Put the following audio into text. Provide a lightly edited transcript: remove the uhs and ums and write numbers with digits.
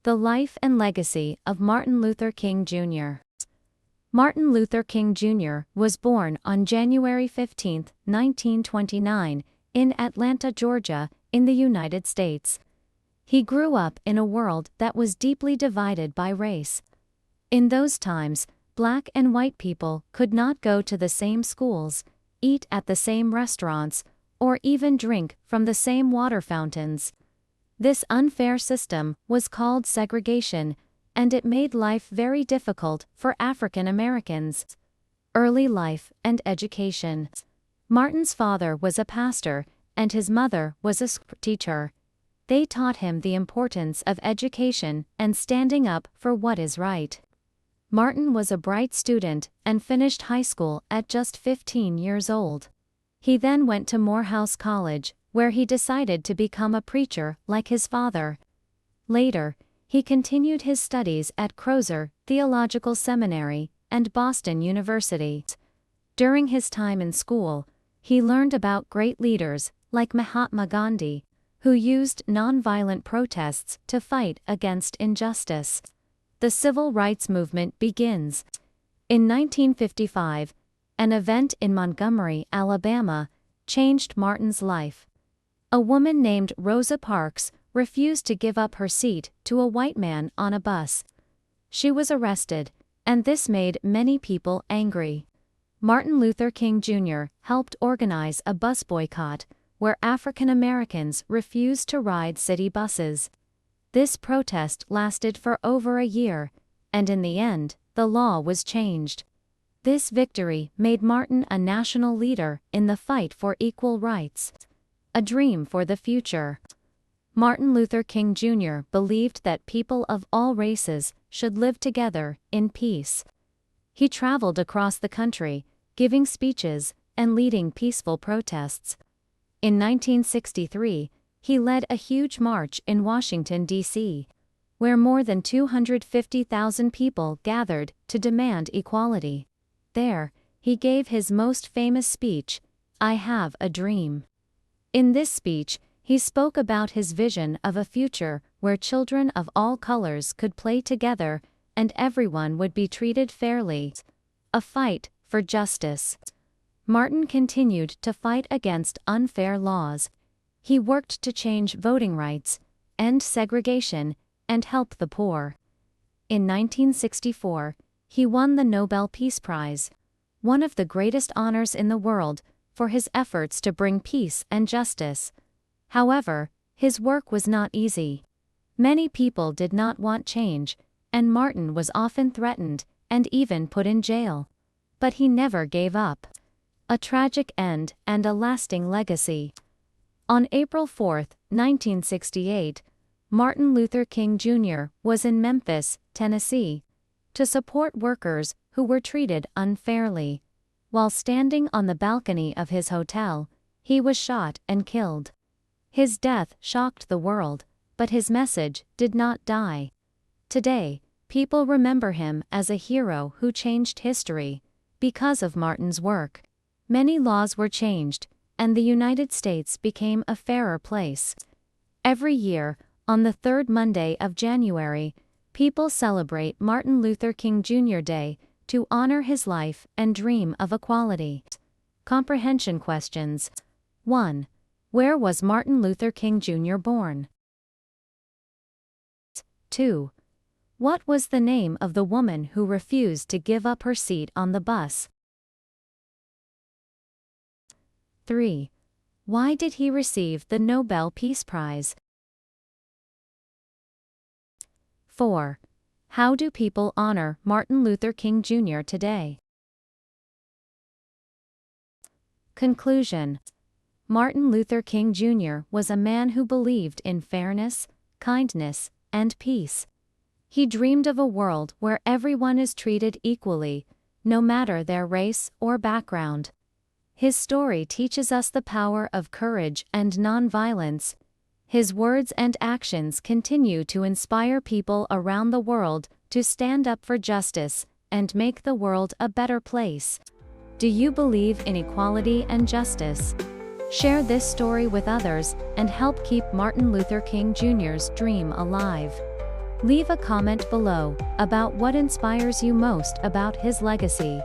The life and legacy of Martin Luther King Jr. Martin Luther King Jr. was born on January 15, 1929, in Atlanta, Georgia, in the United States. He grew up in a world that was deeply divided by race. In those times, black and white people could not go to the same schools, eat at the same restaurants, or even drink from the same water fountains. This unfair system was called segregation, and it made life very difficult for African Americans. Early life and education. Martin's father was a pastor, and his mother was a teacher. They taught him the importance of education and standing up for what is right. Martin was a bright student and finished high school at just 15 years old. He then went to Morehouse College, where he decided to become a preacher like his father. Later, he continued his studies at Crozer Theological Seminary and Boston University. During his time in school, he learned about great leaders like Mahatma Gandhi, who used nonviolent protests to fight against injustice. The civil rights movement begins. In 1955, an event in Montgomery, Alabama, changed Martin's life. A woman named Rosa Parks refused to give up her seat to a white man on a bus. She was arrested, and this made many people angry. Martin Luther King Jr. helped organize a bus boycott, where African Americans refused to ride city buses. This protest lasted for over a year, and in the end, the law was changed. This victory made Martin a national leader in the fight for equal rights. A dream for the future. Martin Luther King Jr. believed that people of all races should live together in peace. He traveled across the country, giving speeches and leading peaceful protests. In 1963, he led a huge march in Washington, D.C., where more than 250,000 people gathered to demand equality. There, he gave his most famous speech, "I Have a Dream." In this speech, he spoke about his vision of a future where children of all colors could play together and everyone would be treated fairly. A fight for justice. Martin continued to fight against unfair laws. He worked to change voting rights, end segregation, and help the poor. In 1964, he won the Nobel Peace Prize, one of the greatest honors in the world, for his efforts to bring peace and justice. However, his work was not easy. Many people did not want change, and Martin was often threatened and even put in jail. But he never gave up. A tragic end and a lasting legacy. On April 4, 1968, Martin Luther King Jr. was in Memphis, Tennessee, to support workers who were treated unfairly. While standing on the balcony of his hotel, he was shot and killed. His death shocked the world, but his message did not die. Today, people remember him as a hero who changed history. Because of Martin's work, many laws were changed, and the United States became a fairer place. Every year, on the third Monday of January, people celebrate Martin Luther King Jr. Day to honor his life and dream of equality. Comprehension questions. 1. Where was Martin Luther King Jr. born? 2. What was the name of the woman who refused to give up her seat on the bus? 3. Why did he receive the Nobel Peace Prize? 4. How do people honor Martin Luther King Jr. today? Conclusion. Martin Luther King Jr. was a man who believed in fairness, kindness, and peace. He dreamed of a world where everyone is treated equally, no matter their race or background. His story teaches us the power of courage and nonviolence. His words and actions continue to inspire people around the world to stand up for justice and make the world a better place. Do you believe in equality and justice? Share this story with others and help keep Martin Luther King Jr.'s dream alive. Leave a comment below about what inspires you most about his legacy.